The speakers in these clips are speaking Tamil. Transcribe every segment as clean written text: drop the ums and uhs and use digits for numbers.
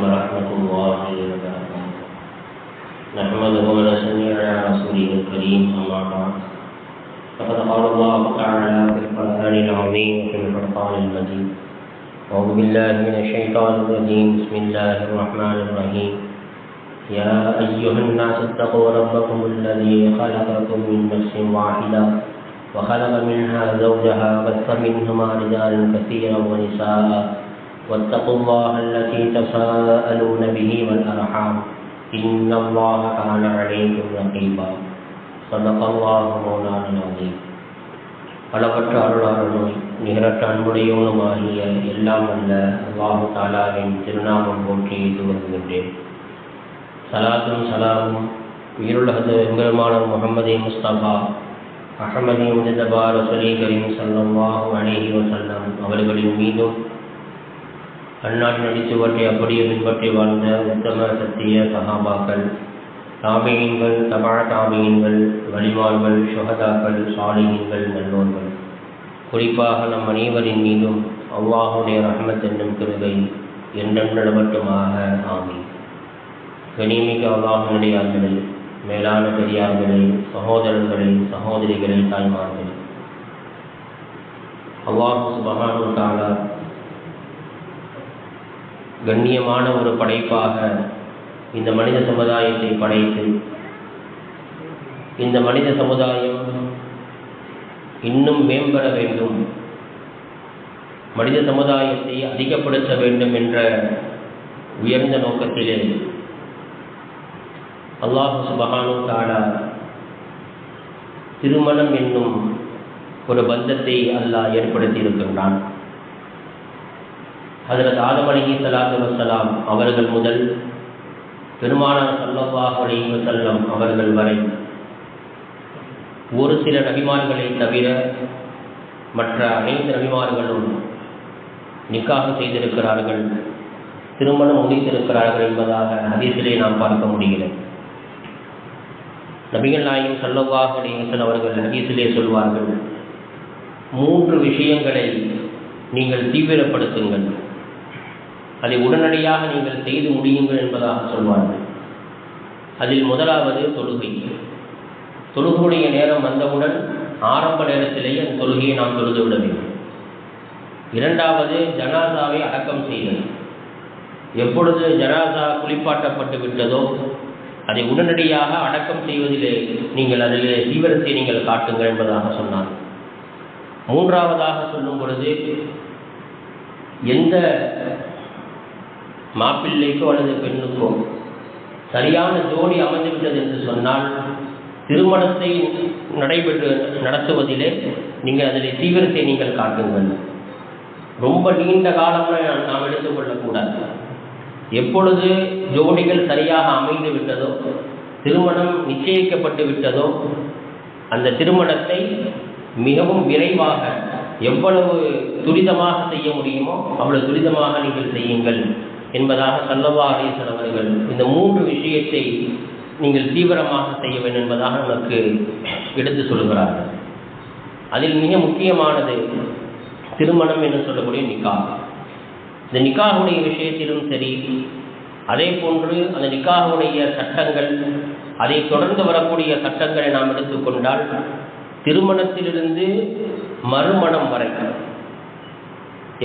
ورحمة الله وبركاته. نحمده ونصلي على رسوله الكريم، أما بعد فقد قال الله تعالى في القرآن العظيم وفي الفرقان المجيد: أعوذ بالله من الشيطان الرجيم، بسم الله الرحمن الرحيم. يا أيها الناس اتقوا ربكم الذي خلقكم من نفس واحدة وخلق منها زوجها وبث منهما رجالا كثيرا ونساء واتقوا الله الذي تساءلون به والأرحام إن الله كان عليكم رقيبا. صدق الله مولانا العظيم. அளவற்ற அருளாளனும் நிகரற்ற அன்புடையவனுமாகிய எல்லாம் அல்ல அல்லாஹு தஆலாவின் திருநாமம் போற்றி துவங்குகின்றேன். சலாத்தும் சலாமும் உயிருலகது எம்பெருமான முஹம்மது முஸ்தபா அஹமதி முஜதபா ரசூலி கரீம் ஸல்லல்லாஹு அலைஹி வஸல்லம் அவர்களின் மீதும் அந்நாட்டின் அடிச்சுவற்றை அப்படியே பின்பற்றி வாழ்ந்த உத்தம சத்திய சஹாபாக்கள், தாபியீன்கள், தபா தாபியீன்கள், வலிமார்கள், ஷுஹதாக்கள், சாலிஹீன்கள், நல்லோர்கள், குறிப்பாக நம் அனைவரின் மீதும் அல்லாஹுடைய ரஹ்மத் என்னும் கிருபை என்றென்று நிலவட்டுமாக. ஆமீன். கனிமிக்க அல்லாஹ்வினுடைய அன்பர்களே, மேலான பெரியார்களே, சகோதரர்களே, சகோதரிகளே, தாய்மார்களே, அல்லாஹ் சுப்ஹானஹு வ தஆலா கண்ணியமான ஒரு படைப்பாக இந்த மனித சமுதாயத்தை படைத்து, இந்த மனித சமுதாயம் இன்னும் மேம்பட வேண்டும், மனித சமுதாயத்தை அதிகப்படுத்த வேண்டும் என்ற உயர்ந்த நோக்கத்திலே அல்லாஹ் சுப்ஹானஹு வ தஆலா திருமணம் என்னும் ஒரு பந்தத்தை அல்லாஹ் ஏற்படுத்தி இருக்கின்றான். ஹஜ்ரத் ஆதம் அலைஹிஸ்ஸலாத்து வஸ்ஸலாம் அவர்கள் முதல் பெருமானார் ஸல்லல்லாஹு அலைஹி வஸல்லம் அவர்கள் வரை ஒரு சில நபிமார்களை தவிர மற்ற அனைத்து நபிமார்களும் நிக்காஹ் செய்திருக்கிறார்கள், திருமணம் முடித்திருக்கிறார்கள் என்பதாக ஹதீஸிலே நாம் பார்க்க முடிகிறது. நபிகள் நாயகம் ஸல்லல்லாஹு அலைஹி வஸல்லம் அவர்கள் ஹதீஸிலே சொல்வார்கள், 3 விஷயங்களை நீங்கள் தீவிரப்படுத்துங்கள், அதை உடனடியாக நீங்கள் செய்து முடியுங்கள் என்பதாக சொல்வார்கள். அதில் முதலாவது தொழுகை. தொழுகையுடைய நேரம் வந்தவுடன் ஆரம்ப நேரத்திலேயே அந்த தொழுகையை நாம் தொழுது விட வேண்டும். இரண்டாவது ஜனாசாவை அடக்கம் செய்தல். எப்பொழுது ஜனாசா குளிப்பாட்டப்பட்டு விட்டதோ அதை உடனடியாக அடக்கம் செய்வதிலே நீங்கள் அதிலே தீவிரத்தை நீங்கள் காட்டுங்கள் என்பதாக சொன்னார். மூன்றாவதாக சொல்லும் பொழுது, எந்த மாப்பிள்ளைக்கோ அல்லது பெண்ணுக்கோ சரியான ஜோடி அமைந்துவிட்டது என்று சொன்னால் திருமணத்தை நடத்துவதிலே நீங்கள் அதில் தீவிரத்தை நீங்கள் காட்டுங்கள். ரொம்ப நீண்ட காலமாக நாம் எடுத்துக்கொள்ளக்கூடாது. எப்பொழுது ஜோடிகள் சரியாக அமைந்து விட்டதோ, திருமணம் நிச்சயிக்கப்பட்டு விட்டதோ, அந்த திருமணத்தை மிகவும் விரைவாக எவ்வளவு துரிதமாக செய்ய முடியுமோ அவ்வளவு துரிதமாக நீங்கள் செய்யுங்கள் என்பதாக ஸல்லல்லாஹு அலைஹி வஸல்லம் அவர்கள் இந்த 3 விஷயத்தை நீங்கள் தீவிரமாக செய்ய வேண்டும் என்பதாக நமக்கு எடுத்து சொல்கிறார்கள். அதில் மிக முக்கியமானது திருமணம் என்று சொல்லக்கூடிய நிக்காஹ். இந்த நிக்காஹுடைய விஷயத்திலும் சரி, அதே போன்று அந்த நிக்காஹுடைய சட்டங்கள், அதை தொடர்ந்து வரக்கூடிய சட்டங்களை நாம் எடுத்துக்கொண்டால், திருமணத்திலிருந்து மறுமணம் வரை,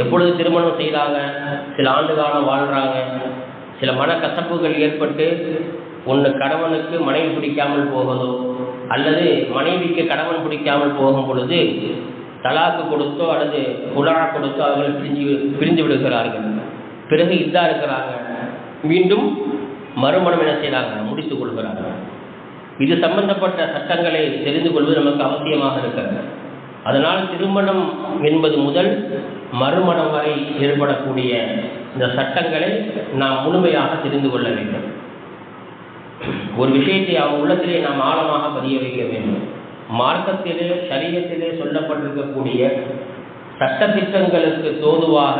எப்பொழுது திருமணம் செய்கிறாங்க, சில ஆண்டு காலம் வாழ்கிறாங்க, சில மனக்கசப்புகள் ஏற்பட்டு ஒன்று கணவனுக்கு மனைவி பிடிக்காமல் போகுதோ அல்லது மனைவிக்கு கணவன் பிடிக்காமல் போகும் பொழுது தலாக்கு கொடுத்தோ அல்லது குலா கொடுத்தோ அவர்கள் பிரிஞ்சு விடுகிறார்கள். பிறகு இதா இருக்கிறாங்க, மீண்டும் மறுமணம் என்ன செய்கிறாங்க, முடித்துக் கொள்கிறார்கள். இது சம்பந்தப்பட்ட சட்டங்களை தெரிந்து கொள்வது நமக்கு அவசியமாக இருக்கிறது. அதனால் திருமணம் என்பது முதல் மறுமணம் வரை ஏற்படக்கூடிய இந்த சட்டங்களை நாம் முழுமையாக தெரிந்து கொள்ள வேண்டும். ஒரு விஷயத்தை அவன் உள்ளத்திலே நாம் ஆழமாக பதிய வைக்க வேண்டும். மார்க்கத்திலே, ஷரியத்திலே சொல்லப்பட்டிருக்கக்கூடிய சட்டத்திட்டங்களுக்கு தோதுவாக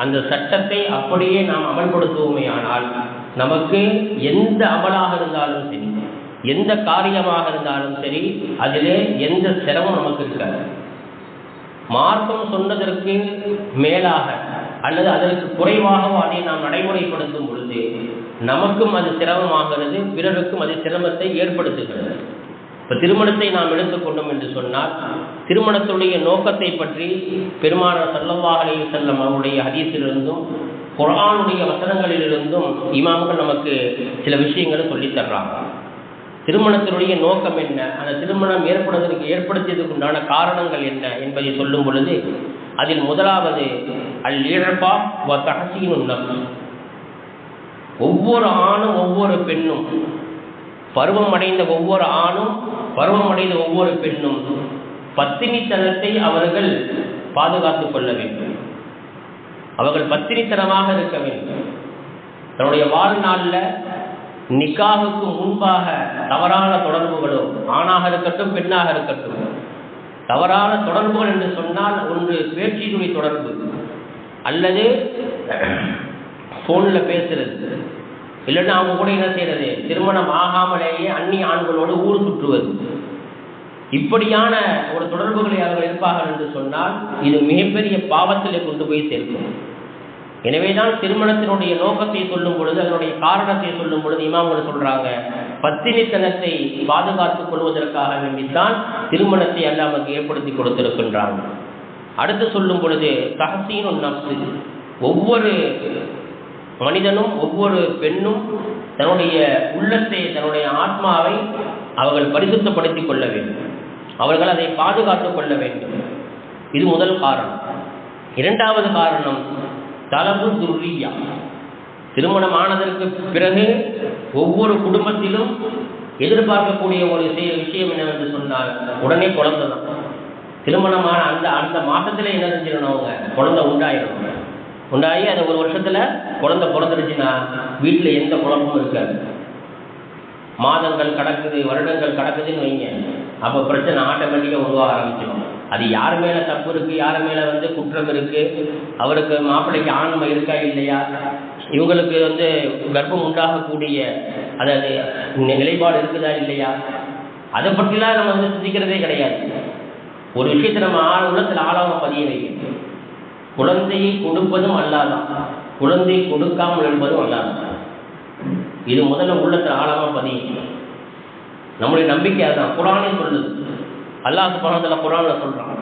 அந்த சட்டத்தை அப்படியே நாம் அமல்படுத்துவோமே ஆனால் நமக்கு எந்த அமலாக இருந்தாலும் சரி, எந்த காரியமாக இருந்தாலும் சரி, அதிலே எந்த சிரமம் நமக்கு இருக்காது. மார்க்கம் சொன்னதற்கு மேலாக அல்லது அதற்கு குறைவாகவோ அதை நாம் நடைமுறைப்படுத்தும் பொழுது நமக்கும் அது சிரமமாகிறது, பிறருக்கும் அது சிரமத்தை ஏற்படுத்துகிறது. இப்போ திருமணத்தை நாம் எடுத்துக்கொண்டோம் என்று சொன்னால், திருமணத்துடைய நோக்கத்தை பற்றி பெருமானார் ஸல்லல்லாஹு அலைஹி வஸல்லம் அவருடைய ஹதீஸிலிருந்தும் குர்ஆனுடைய வசனங்களிலிருந்தும் இமாம்கள் நமக்கு சில விஷயங்களை சொல்லித் தர்றாங்க. திருமணத்தினுடைய நோக்கம் என்ன, அந்த திருமணம் ஏற்படுத்தியதுக்கு உண்டான காரணங்கள் என்ன என்பதை சொல்லும் பொழுது, அதில் முதலாவது அல்-இஅஃபா வ தஹ்சீனுன் நஃப்ஸ். ஒவ்வொரு ஆணும் ஒவ்வொரு பெண்ணும், பருவம் அடைந்த ஒவ்வொரு ஆணும் பருவம் அடைந்த ஒவ்வொரு பெண்ணும் பத்தினித்தனத்தை அவர்கள் பாதுகாத்துக் கொள்ள வேண்டும். அவர்கள் பத்தினித்தனமாக இருக்க வேண்டும். தன்னுடைய வாழ்நாளில் நிக்காஹுக்கு முன்பாக தவறான தொடர்புகளோ, ஆணாக இருக்கட்டும் பெண்ணாக இருக்கட்டும், தவறான தொடர்புகள் என்று சொன்னால் ஒன்று பேச்சினுடைய தொடர்பு, அல்லது ஃபோனில் பேசுறது, இல்லைன்னா அவங்க கூட என்ன செய்யறது, திருமணம் ஆகாமலேயே அந்நிய ஆண்களோடு ஊர் சுற்றுவது, இப்படியான ஒரு தொடர்புகளை அவர்கள் இருப்பார்கள் என்று சொன்னால் இது மிகப்பெரிய பாவத்திலே கொண்டு போய் சேர்க்கும். எனவேதான் திருமணத்தினுடைய நோக்கத்தை சொல்லும் பொழுது, அதனுடைய காரணத்தை சொல்லும் பொழுது இமாம்கள் சொல்றாங்க, பத்தினித்தனத்தை பாதுகாத்துக் கொள்வதற்காக வேண்டித்தான் திருமணத்தை அல்லாஹ் நமக்கு ஏற்படுத்தி கொடுத்திருக்கின்றாங்க. அடுத்து சொல்லும் பொழுது தஹ்சீனுன் நஃப்ஸ், ஒவ்வொரு மனிதனும் ஒவ்வொரு பெண்ணும் தன்னுடைய உள்ளத்தை, தன்னுடைய ஆத்மாவை அவர்கள் பரிசுத்தப்படுத்திக் கொள்ள வேண்டும், அவர்கள் அதை பாதுகாத்துக் கொள்ள வேண்டும். இது முதல் காரணம். இரண்டாவது காரணம் தலபு துர்ரியா. திருமணம் ஆனதற்கு பிறகு ஒவ்வொரு குடும்பத்திலும் எதிர்பார்க்கக்கூடிய ஒரு விஷயம் என்னவென்று சொன்னால் உடனே குழந்தை தான். திருமணமான அந்த மாதத்திலே என்ன செஞ்சிடணும், அவங்க குழந்தை உண்டாயிடணும். உண்டாகி அதை ஒரு வருஷத்துல குழந்தை பிறந்துருச்சுன்னா வீட்டில் எந்த குழப்பமும் இருக்காது. மாதங்கள் கடக்குது, வருடங்கள் கடக்குதுன்னு வைங்க, அப்போ பிரச்சனை ஆட்டோமேட்டிக்காக உருவாக ஆரம்பிச்சிடும். அது யார் மேலே தப்பு இருக்குது, யார் மேலே குற்றம் இருக்குது, அவருக்கு மாப்பிள்ளைக்கு ஆண்மை இருக்கா இல்லையா, இவங்களுக்கு கர்ப்பம் உண்டாகக்கூடிய அதாவது நிலைப்பாடு இருக்குதா இல்லையா, அதை பற்றிலாம் நம்ம சிந்திக்கிறதே கிடையாது. ஒரு விஷயத்தை நம்ம உள்ளத்தில் ஆழமாக பதிய வைக்கணும். குழந்தையை கொடுப்பதும் அல்லாதான், குழந்தையை கொடுக்காமல் இருப்பதும் அல்லாதான். இது முதல்ல உள்ளத்தில் ஆழமாக பதியும். நம்முடைய நம்பிக்கை அதுதான். குர்ஆனே சொல்லுது, அல்லாஹ் சுப்ஹானஹு வ தஆலா குர்ஆனில் சொல்றான்,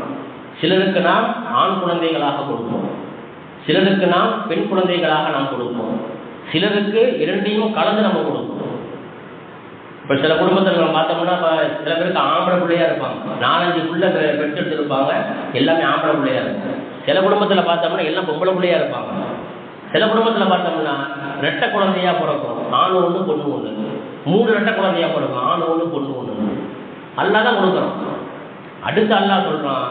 சிலருக்கு நாம் ஆண் குழந்தைகளாக கொடுப்போம், சிலருக்கு நாம் பெண் குழந்தைகளாக நாம் கொடுப்போம், சிலருக்கு இரண்டையும் கலந்து நம்ம கொடுப்போம். இப்போ சில குடும்பத்தில் நம்ம பார்த்தோம்னா, சில பேருக்கு ஆம்பளை பிள்ளையா இருப்பாங்க, 4-5 பிள்ளை பெற்றெடுத்து இருப்பாங்க, எல்லாமே ஆம்பளை பிள்ளையா இருக்கும். சில குடும்பத்தில் பார்த்தோம்னா எல்லாம் பொம்பளை பிள்ளையா இருப்பாங்க. சில குடும்பத்தில் பார்த்தோம்னா ரெட்டை குழந்தையா பிறக்கும், ஆண் ஒன்று பொண்ணு ஒன்று, 3 ரெட்டை குழந்தையா பிறக்கும், ஆண் ஒன்று பொண்ணு ஒன்று. அல்லாஹ் தான் கொடுக்குறோம். அடுத்து அல்லாஹ் சொல்றான்,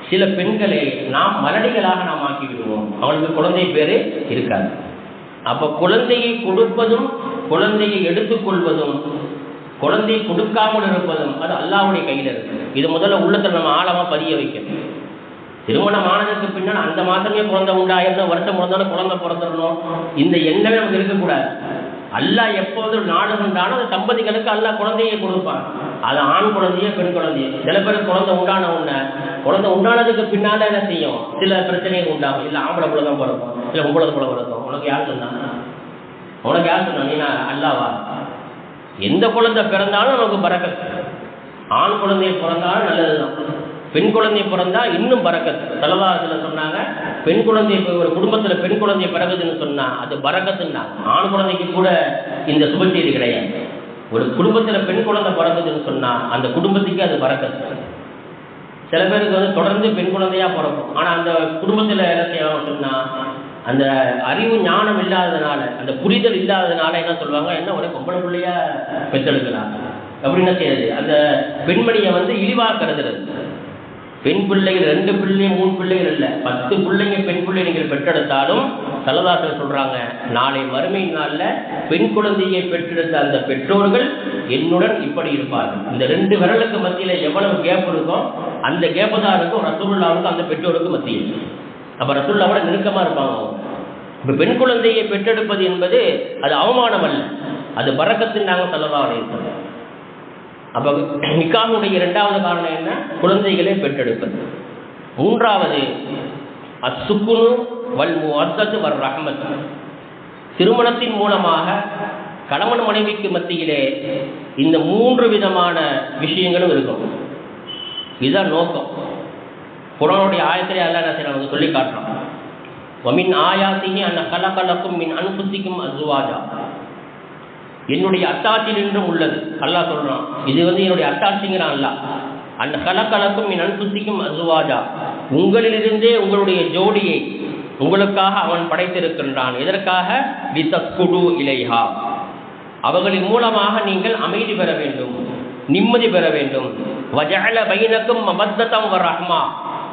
சில பெண்களை நாம் மலடிகளாக நாம் ஆக்கி விடுவோம், அவளுக்கு குழந்தை பேரு இருக்காது. அப்போ குழந்தையை கொடுப்பதும் குழந்தையை எடுத்துக்கொள்வதும் குழந்தையை கொடுக்காமல் இருப்பதும் அது அல்லாஹ்வுடைய கையில் இருக்கு. இது முதல்ல உள்ளத்தில் நம்ம ஆழமாக பதிய வைக்கணும். திருமணம் ஆனதுக்கு பின்னால் அந்த மாதமே குழந்தை உண்டாயிரணும், வருஷம் பிறந்தாலும் குழந்தை பிறந்துடணும், இந்த எண்ணமே நமக்கு இருக்கக்கூடாது. அல்லாஹ் எப்போதும் நாடுகின்றானோ அந்த தம்பதிகளுக்கு அல்லாஹ் குழந்தையை கொடுப்பான். அது ஆண் குழந்தையோ பெண் குழந்தையோ. சில பேருக்கு குழந்தை உண்டான உடனே, குழந்தை உண்டானதுக்கு பின்னால் என்ன செய்யும், சில பிரச்சனைகள் உண்டாகும். இல்லை ஆம்பளை பிள்ளை தான் பிறக்கும், இல்லை பொம்பளை பிள்ளை பிறக்கும். உனக்கு யார் சொன்னா, உனக்கு யார் சொன்னா, நீ அல்லாவா? எந்த குழந்தை பிறந்தாலும் நமக்கு பரக்கத்து. ஆண் குழந்தையை பிறந்தாலும் நல்லதுதான், பெண் குழந்தை பிறந்தா இன்னும் பரக்கத்து. ஸல்லல்லாஹு சொன்னாங்க, பெண் குழந்தை ஒரு குடும்பத்தில் பெண் குழந்தை பிறகுதுன்னு சொன்னா அது பரக்கத்துன்னா. ஆண் குழந்தைக்கு கூட இந்த சுப செய்தி கிடையாது. ஒரு குடும்பத்தில் பெண் குழந்தை பிறகுதுன்னு சொன்னா அந்த குடும்பத்துக்கு அது பரக்கத்து. சில பேருக்கு தொடர்ந்து பெண் குழந்தையா பிறக்கும், ஆனால் அந்த குடும்பத்தில் என்ன செய்வாங்க சொன்னா, அந்த அறிவு ஞானம் இல்லாததுனால, அந்த புரிதல் இல்லாததுனால என்ன சொல்லுவாங்க, என்ன ஒரே பொம்பளை பிள்ளையா பெற்றெடுக்கலாம் அப்படின்னு செய்யுது. அந்த பெண்மணியை இழிவாக கருதுறது. பெண் பிள்ளைகள் 2 பிள்ளைங்க 3 பிள்ளைகள் இல்லை, 10 பிள்ளைங்க பெண் பிள்ளை நீங்கள் பெற்றெடுத்தாலும் ஸல்லல்லாஹு சொல்றாங்க, நாளை மறுமை நாளில் பெண் குழந்தையை பெற்றெடுத்த அந்த பெற்றோர்கள் என்னுடன் இப்படி இருப்பார்கள். இந்த 2 விரலுக்கு மத்தியில் எவ்வளவு கேப் இருக்கோ அந்த கேப்பு தான் இருக்கும் ரசூலுல்லாஹ்வுக்கும் அந்த பெற்றோருக்கு மத்தியில். அப்போ ரசூலுல்லாஹ்வோட நெருக்கமாக இருப்பாங்க. இப்போ பெண் குழந்தையை பெற்றெடுப்பது என்பது அது அவமானம் அல்ல, அது பரக்கத்துன்னாங்க ஸல்லல்லாஹு அலைஹி வஸல்லம். அப்போ நிக்காஹுடைய 2வது காரணம் என்ன, குழந்தைகளை பெற்றெடுப்பது. 3வது அஸ்ஸுக்குனு வல் முவத்தத்து வர் ரஹ்மத், திருமணத்தின் மூலமாக கணவன் மனைவிக்கு மத்தியிலே இந்த 3 விதமான விஷயங்களும் இருக்கும். இதுதான் நோக்கம். குர்ஆனுடைய ஆயத்திலே அல்லாஹ் என்ன செய்யறாங்க சொல்லி காட்டுறான். வமின் ஆயாத்திஹி அன் கலகலக்கும் மின் அன்ஃபுசிக்கும் அஸ்வாஜா. என்னுடைய அத்தாட்சியிலும் உள்ளது அல்லாஹ் சொல்றான். இது என்னுடைய அத்தாட்சிங்கிறான் அல்லாஹ். அன் கலகலக்கும் மின் அன்ஃபுசிக்கும் அஸ்வாஜா. உங்களிலிருந்தே உங்களுடைய ஜோடியை உங்களுக்காக அவன் படைத்திருக்கின்றான். எதற்காக? லிதஸ்குடு இலைஹா. அவர்களின் மூலமாக நீங்கள் அமைதி பெற வேண்டும், நிம்மதி பெற வேண்டும். வஜஅல பைனக்கும் மவத்தத்தம் வ ரஹ்மா.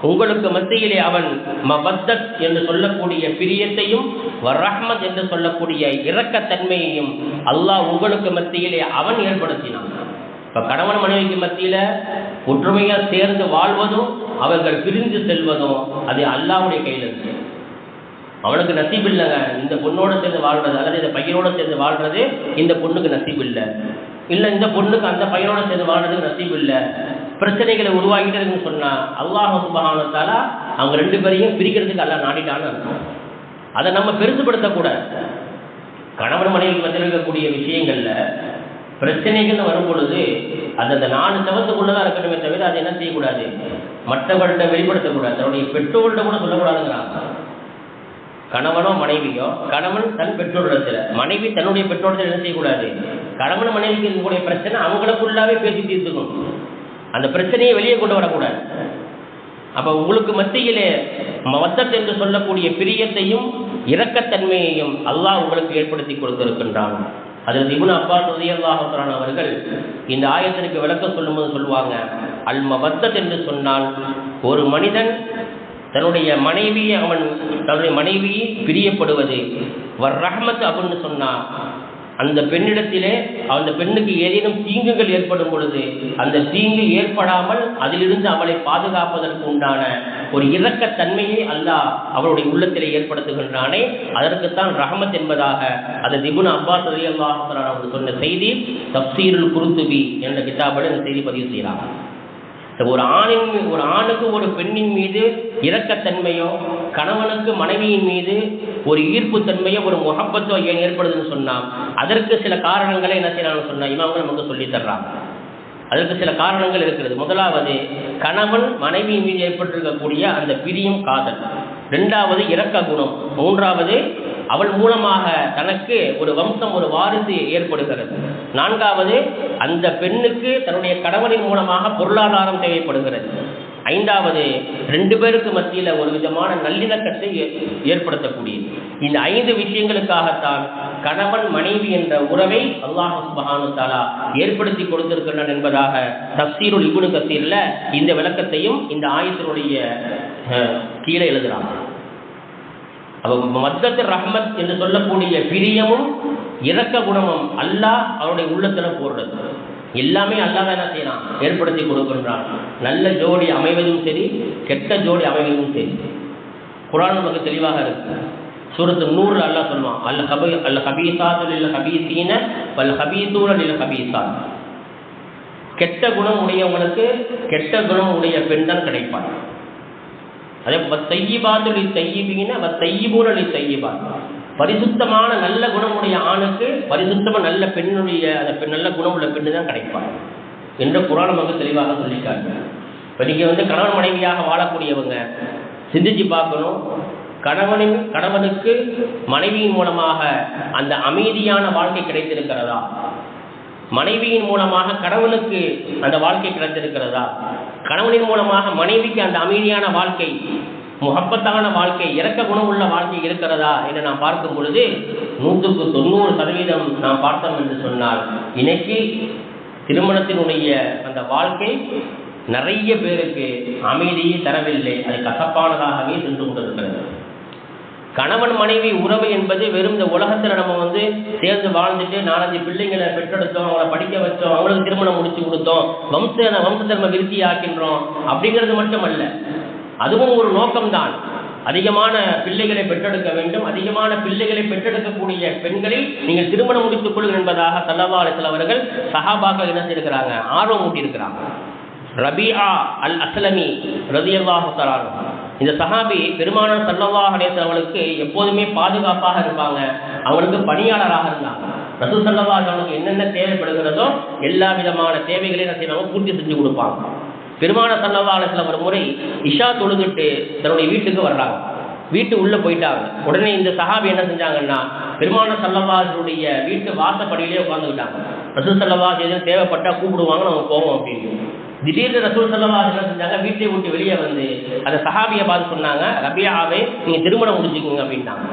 உங்களுக்கு மத்தியிலே அவன் மவத்தத் என்று சொல்லக்கூடிய பிரியத்தையும் வ ரஹ்மத் என்று சொல்லக்கூடிய இரக்கத்தன்மையையும் அல்லாஹ் உங்களுக்கு மத்தியிலே அவன் ஏற்படுத்தினான். இப்போ கணவன் மனைவிக்கு மத்தியில் ஒற்றுமையாக சேர்ந்து வாழ்வதும் அவர்கள் பிரிந்து செல்வதும் அது அல்லாஹ்வுடைய கையில் இருக்கு. அவனுக்கு நசீப் இல்லைங்க இந்த பொண்ணோட சேர்ந்து வாழ்றது, அல்லது இந்த பையனோட சேர்ந்து வாழ்றது இந்த பொண்ணுக்கு நசீப் இல்லை, இல்லை இந்த பொண்ணுக்கு அந்த பையனோட சேர்ந்து வாழ்றதுக்கு நசீப் இல்லை. பிரச்சனைகளை உருவாகிட்டே இருக்குன்னு சொன்னா அல்லாஹ் சுப்ஹானஹு வ தஆலா அவங்க 2 பேரையும் பிரிக்கிறதுக்கு அல்லாஹ் நாடிட்டான்னு இருக்கும். அதை நம்ம பெருசுபடுத்தக்கூடாது. கணவன் மனைவிக்கு மத்தியில் இருக்கக்கூடிய விஷயங்கள்ல பிரச்சனைகள்னு வரும் பொழுது அது அந்த 4 செவத்துக்குள்ளதான் இருக்கணுமே தவிர அதை என்ன செய்யக்கூடாது, மற்றவர்கள்ட்ட வெளிப்படுத்தக்கூடாது. தன்னுடைய பெற்றோர்கள்ட்ட கூட சொல்லக்கூடாதுங்கிறாங்க. கணவனோ மனைவியோ, கணவன் தன் பெற்றோரிடத்துல, மனைவி தன்னுடைய பெற்றோரிடத்தில் என்ன செய்யக்கூடாது. கணவன் மனைவிக்கு இருக்கக்கூடிய பிரச்சனை அவங்களுக்குள்ளாவே பேசி தீர்த்துக்கணும். அந்த பிரச்சனையை வெளியே கொண்டு வரக்கூடாது. அப்போ உங்களுக்கு மத்தியிலே மவத்தத் என்று சொல்லக்கூடிய பிரியத்தையும் இரக்கத்தன்மையையும் அல்லாஹ் உங்களுக்கு ஏற்படுத்தி கொடுத்திருக்கின்றான். அதில் இப்னு அப்பாஸ் ரலியல்லாஹு தஆலா அவர்கள் இந்த ஆயத்திற்கு விளக்கம் சொல்லும்போது சொல்லுவாங்க, அல் மவத்தத் என்று சொன்னால் ஒரு மனிதன் தன்னுடைய மனைவியை பிரியப்படுவது. வர் ரஹ்மத் அப்படின்னு சொன்னா அந்த பெண்ணிடத்திலே அந்த பெண்ணுக்கு ஏதேனும் தீங்குகள் ஏற்படும் பொழுது அந்த தீங்கு ஏற்படாமல் அதிலிருந்து அவளை பாதுகாப்பதற்கு உண்டான ஒரு இரக்கத்தன்மையை அல்லாஹ் அவருடைய உள்ளத்திலே ஏற்படுத்துகின்றானே, அதற்குத்தான் ரஹ்மத் என்பதாக அது இப்னு அப்பாஸ் ரலியல்லாஹு தஆலா அவர்கள் சொன்ன செய்தி தஃப்சீருல் குர்துபி என்ற கிதாபில் இந்த செய்தி பதிவு செய்கிறாங்க. ஒரு ஆணுக்கு ஒரு பெண்ணின் மீது இரக்கத்தன்மையோ, கணவனுக்கு மனைவியின் மீது ஒரு ஈர்ப்புத்தன்மையோ ஒரு முஹப்பத்தோ ஏன் ஏற்படுதுன்னு சொன்னால் அதற்கு சில காரணங்களை என்ன செய்யறாங்க சொன்னா இமாம்கள் நமக்கு சொல்லி தர்றாங்க. அதற்கு சில காரணங்கள் இருக்கிறது. முதலாவது கணவன் மனைவியின் மீது ஏற்பட்டிருக்கக்கூடிய அந்த பிரியம், காதல். 2வது இரக்க குணம். 3வது அவள் மூலமாக தனக்கு ஒரு வம்சம், ஒரு வாரிசு ஏற்படுகிறது. 4வது அந்த பெண்ணுக்கு தன்னுடைய கணவனின் மூலமாக பொருளாதாரம் தேவைப்படுகிறது. 5வது 2 பேருக்கு மத்தியில் ஒரு விதமான நல்லிணக்கத்தை ஏற்படுத்தக்கூடியது. இந்த 5 விஷயங்களுக்காகத்தான் கணவன் மனைவி என்ற உறவை அல்லாஹ் சுப்ஹானஹு வ தஆலா ஏற்படுத்தி கொடுத்திருக்கிறான் என்பதாக தஃப்சீருல் இப்னு கஸீர்ல இந்த விளக்கத்தையும் இந்த ஆயத்தினுடைய கீழே எழுதுறாங்க. மத்தத்து ரஹ்மத் என்று சொல்லக்கூடிய பிரியமும் இரக்க குணமும் அல்லாஹ் அவருடைய உள்ளத்துல போடுறது. எல்லாமே அல்லாஹ் தான் என்ன செய்யறான், ஏற்படுத்தி கொடுக்கின்றான். நல்ல ஜோடி அமைவதும் சரி, கெட்ட ஜோடி அமைவதும் சரி. குர்ஆன் நமக்கு தெளிவாக இருக்கு. சூரத்து நூர்ல அல்லாஹ் சொல்லுவான், அல் ஹபீஸாத்து லில் ஹபீஸீன வல் ஹபீஸூன லில் ஹபீஸாத். கெட்ட குணம் உடையவங்களுக்கு கெட்ட குணம் உடைய பெண் தான் கிடைப்பார். அதே பரிசுத்தமான நல்ல குணமுடைய ஆணுக்கு பரிசுத்தமான நல்ல பெண்ணுடைய நல்ல குணம் உள்ள பெண்ணு தான் கிடைப்பார் என்று குர்ஆன் நமக்கு தெளிவாக சொல்லியிருக்காங்க. இப்போ நீங்கள் கணவன் மனைவியாக வாழக்கூடியவங்க சிந்திச்சு பார்க்கணும். கணவனுக்கு மனைவியின் மூலமாக அந்த அமைதியான வாழ்க்கை கிடைத்திருக்கிறதா? மனைவியின் மூலமாக கணவனுக்கு அந்த வாழ்க்கை கிடைத்திருக்கிறதா? கணவனின் மூலமாக மனைவிக்கு அந்த அமைதியான வாழ்க்கை, முகப்பத்தான வாழ்க்கை, இரக்க குணம் உள்ள வாழ்க்கை இருக்கிறதா என்று நாம் பார்க்கும் பொழுது 100% நாம் பார்த்தோம் என்று சொன்னால் இன்னைக்கு திருமணத்தினுடைய அந்த வாழ்க்கை நிறைய பேருக்கு அமைதியை தரவில்லை. அது கசப்பானதாகவே சென்று கொண்டிருக்கிறது. கணவன் மனைவி உறவு என்பது வெறும் இந்த உலகத்தில் நம்ம சேர்ந்து வாழ்ந்துட்டு 4-5 பிள்ளைங்களை பெற்றெடுத்தோம், அவங்கள படிக்க வச்சோம், அவங்களுக்கு திருமணம் முடிச்சு கொடுத்தோம், வம்சத்தை நம்ம விருத்தி ஆக்கின்றோம் அப்படிங்கிறது மட்டுமல்ல. அதுவும் ஒரு நோக்கம்தான். அதிகமான பிள்ளைகளை பெற்றெடுக்க வேண்டும். அதிகமான பிள்ளைகளை பெற்றெடுக்கக்கூடிய பெண்களில் நீங்கள் திருமணம் முடித்துக் கொள்ளுங்கள் என்பதாக ஸல்லல்லாஹு அலைஹி வஸல்லம் அவர்கள் சஹாபாக்கள் என்ன செய்திருக்கிறாங்க, ஆர்வம் ஊட்டியிருக்கிறாங்க. ரபீஆ அல் அஸ்லமி ரலியல்லாஹு தஆலா இந்த சஹாபி பெருமானார் ஸல்லல்லாஹு அலைஹி வஸல்லம் அவர்களுக்கு எப்போதுமே பாதுகாப்பாக இருப்பாங்க, அவங்களுக்கு பணியாளராக இருந்தாங்க. ரசூல் ஸல்லல்லாஹு அலைஹி வஸல்லம் என்னென்ன தேவைப்படுகிறதோ எல்லா விதமான தேவைகளையும் என்ன செய்வாங்க, பூர்த்தி செஞ்சு கொடுப்பாங்க. பெருமானார் ஸல்லல்லாஹு அலைஹி வஸல்லம் ஒரு முறை இஷா தொழுதுட்டு தன்னுடைய வீட்டுக்கு வர்றாங்க. வீட்டு உள்ளே போயிட்டாங்க. உடனே இந்த சஹாபி என்ன செஞ்சாங்கன்னா, பெருமானார் ஸல்லல்லாஹு அலைஹி வஸல்லம் வீட்டு வாசப்படியிலே உட்காந்துக்கிட்டாங்க. ரசூல் ஸல்லல்லாஹு அலைஹி வஸல்லம் தேவைப்பட்டா கூப்பிடுவாங்க, நம்ம போவோம் அப்படின்னு. திடீர்னு ரசூல் ஸல்லல்லாஹு அலைஹி வஸல்லம் செஞ்சாங்க, வீட்டை விட்டு வெளியே வந்து அந்த சஹாபியை பார்த்து சொன்னாங்க, ரபியாவை நீங்கள் திருமணம் முடிச்சுக்கோங்க அப்படின்ட்டாங்க.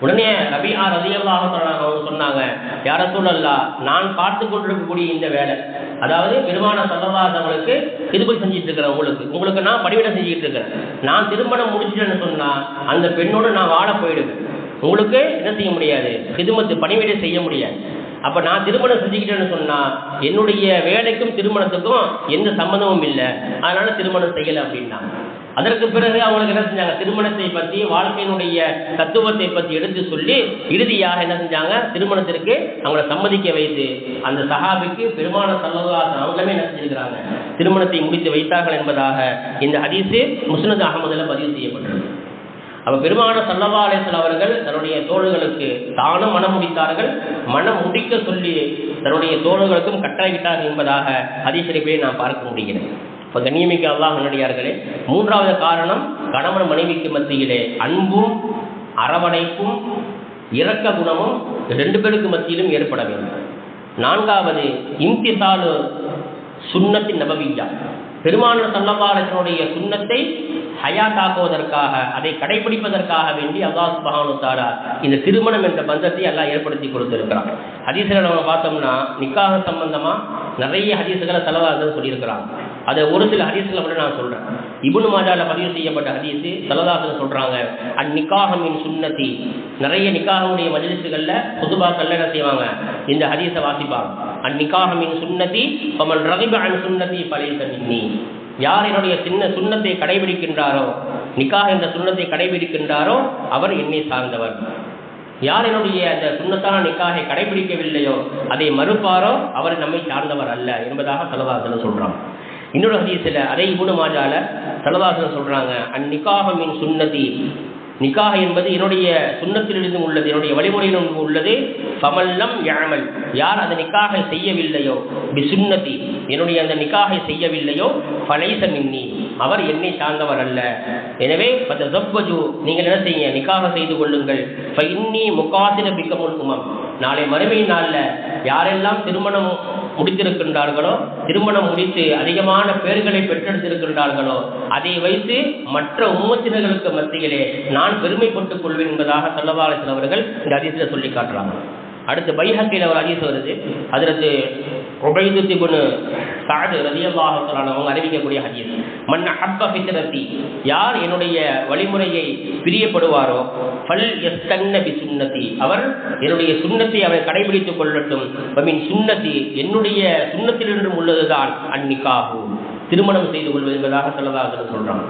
உடனே ரபியா ரலியல்லாஹு தஆலா சொன்னாங்க, யா ரசூலல்லாஹ், நான் பார்த்து கொண்டிருக்கக்கூடிய இந்த வேலை, அதாவது பெருமானார் ஸல்லல்லாஹு அலைஹி வஸல்லுக்கு கிதுபை செஞ்சுட்டு இருக்கிறேன், உங்களுக்கு நான் பணிவிடை செஞ்சுட்டு இருக்கிறேன். நான் திருமணம் முடிச்சிட்டேன்னு சொன்னால் அந்த பெண்ணோடு நான் வாழ போயிடுவேன், உங்களுக்கு என்ன செய்ய முடியாது, கிதுமத்து பணிவிடை செய்ய முடியாது. அப்போ நான் திருமணம் செஞ்சுக்கிட்டேன்னு சொன்னால் என்னுடைய வேலைக்கும் திருமணத்துக்கும் எந்த சம்மந்தமும் இல்லை, அதனால் திருமணம் செய்யலை அப்படின்னா. அதற்கு பிறகு அவங்களுக்கு என்ன செஞ்சாங்க, திருமணத்தை பற்றி வாழ்க்கையினுடைய தத்துவத்தை பற்றி எடுத்து சொல்லி இறுதியாக என்ன செஞ்சாங்க, திருமணத்திற்கு அவங்கள சம்மதிக்க வைத்து அந்த சஹாபிக்கு பெருமானார் ஸல்லல்லாஹு அலைஹி வஸல்லம் அவங்களுமே என்ன செஞ்சிருக்கிறாங்க, திருமணத்தை முடித்து வைத்தார்கள் என்பதாக இந்த ஹதீஸு முஸ்னத் அஹ்மதில் பதிவு செய்யப்பட்டது. அப்போ பெருமானார் ஸல்லல்லாஹு அலைஹி வஸல்லம் அவர்கள் தன்னுடைய தோழர்களுக்கு தானும் மனம் முடித்தார்கள், மனம் முடிக்க சொல்லி தன்னுடைய தோழர்களுக்கும் கட்டளையிட்டார்கள் என்பதாக ஹதீஸ் ஷரீஃபிலே நாம் பார்க்க முடிகிறது. இப்போ கண்ணியமிக்க அல்லாஹ் நல்லடியார்களே, மூன்றாவது காரணம் கணவன் மனைவிக்கு மத்தியிலே அன்பும் அரவணைப்பும் இரக்க குணமும் ரெண்டு பேருக்கு மத்தியிலும் ஏற்பட வேண்டும். நான்காவது இம்திசாலு சுன்னத்தி நபவிய்யா, பெருமானார் ஸல்லல்லாஹு அலைஹி வஸல்லம் சுன்னத்தை ஹயாத்தாக்குவதற்காக, அதை கடைபிடிப்பதற்காக வேண்டி அல்லாஹ் சுப்ஹானஹு வ தஆலா இந்த திருமணம் என்ற பந்தத்தை அல்லாஹ் ஏற்படுத்தி கொடுத்திருக்கிறான். ஹதீஸ்களை நம்ம பார்த்தோம்னா நிக்காஹ் சம்பந்தமாக நிறைய ஹதீஸ்களை ஸல்லல்லாஹு சொல்லியிருக்கிறாங்க. அதை ஒரு சில ஹதீஸ்களை மட்டும் நான் சொல்கிறேன். இப்னு மாஜால பதிவு செய்யப்பட்ட ஹதீஸ் ஸல்லல்லாஹு சொல்கிறாங்க, அந்நிக்காஹ மின் சுன்னதி. நிறைய நிக்காஹுடைய மஜ்லிஸ்களில் குதுபாக்களில் என்ன செய்வாங்க, இந்த ஹதீஸை வாசிப்பாங்க. அந்நிக்காஹ மின் சுன்னதி ஃபமன் ரகிப அன் சுன்னதி ஃபலைஸ மின்னி. யார் என்னுடைய சுன்னத்தை கடைபிடிக்கின்றாரோ, நிக்காஹ் என்ற சுன்னத்தை கடைபிடிக்கின்றாரோ அவர் என்னை சார்ந்தவர். யார் என்னுடைய அந்த சுன்னத்தான நிக்காஹை கடைபிடிக்கவில்லையோ, அதை மறுப்பாரோ அவர் நம்மை சார்ந்தவர் அல்ல என்பதாக ஸல்லல்லாஹு சொல்கிறாங்க. இன்னொரு ஹதீஸில் அதே இப்னு மாஜால ஸல்லல்லாஹு சொல்கிறாங்க, அந்நிக்காஹ மின் சுன்னதி. நிக்காஹ் என்பது என்னுடைய சுன்னத்திலிருந்து உள்ளது, என்னுடைய வழிமுறையிலிருந்து உள்ளது. ஃபமல்லம் யஅமல், யார் அந்த நிக்காஹை செய்யவில்லையோ, பிசுன்னதி, என்னுடைய அந்த நிக்காஹை செய்யவில்லையோ, ஃபலைஸ மின்னி, அவர் என்னை சார்ந்தவர் அல்ல. எனவே ஃபதஸவ்வஜு, நீங்கள் என்ன செய்யுங்க, நிக்காஹ் செய்து கொள்ளுங்கள். ஃபஇன்னி முகாசிர பிக்கமுல் உமம், நாளை மறுமை நாளில் யாரெல்லாம் திருமணம் முடித்திருக்கின்றார்களோ, திருமணம் முடித்து அதிகமான பேர்களை பெற்றெடுத்திருக்கின்றார்களோ, அதை வைத்து மற்ற உம்மத்தினர்களுக்கு மத்தியிலே நான் பெருமைப்பட்டுக் கொள்வேன் என்பதாக ஸல்லல்லாஹு அலைஹி வஸல்லம் அவர்கள் இந்த ஹதீஸில் சொல்லி காட்டுறாங்க. அடுத்து பைஹக்கியில் ஒரு ஹதீஸ் வருது, ஹஜ்ரத் உபைது இப்னு சஅத் ரலியல்லாஹு தஆலா அவங்க அறிவிக்கக்கூடிய ஹதீஸ், மன் அஹப்ப ஃபித்ரதி, யார் என்னுடைய வழிமுறையை பிரியப்படுவாரோ, ஃபல் யஸ்தன்ன பி சுன்னதி, அவர் என்னுடைய சுன்னத்தை அவர் கடைபிடித்துக் கொள்ளட்டும். வமின் சுன்னதி, என்னுடைய சுன்னத்திலிருந்தும் உள்ளதுதான் அந்நிக்காஹு, திருமணம் செய்து கொள்வது என்பதாக ஸல்லல்லாஹு அலைஹி வஸல்லம் சொல்றாங்க.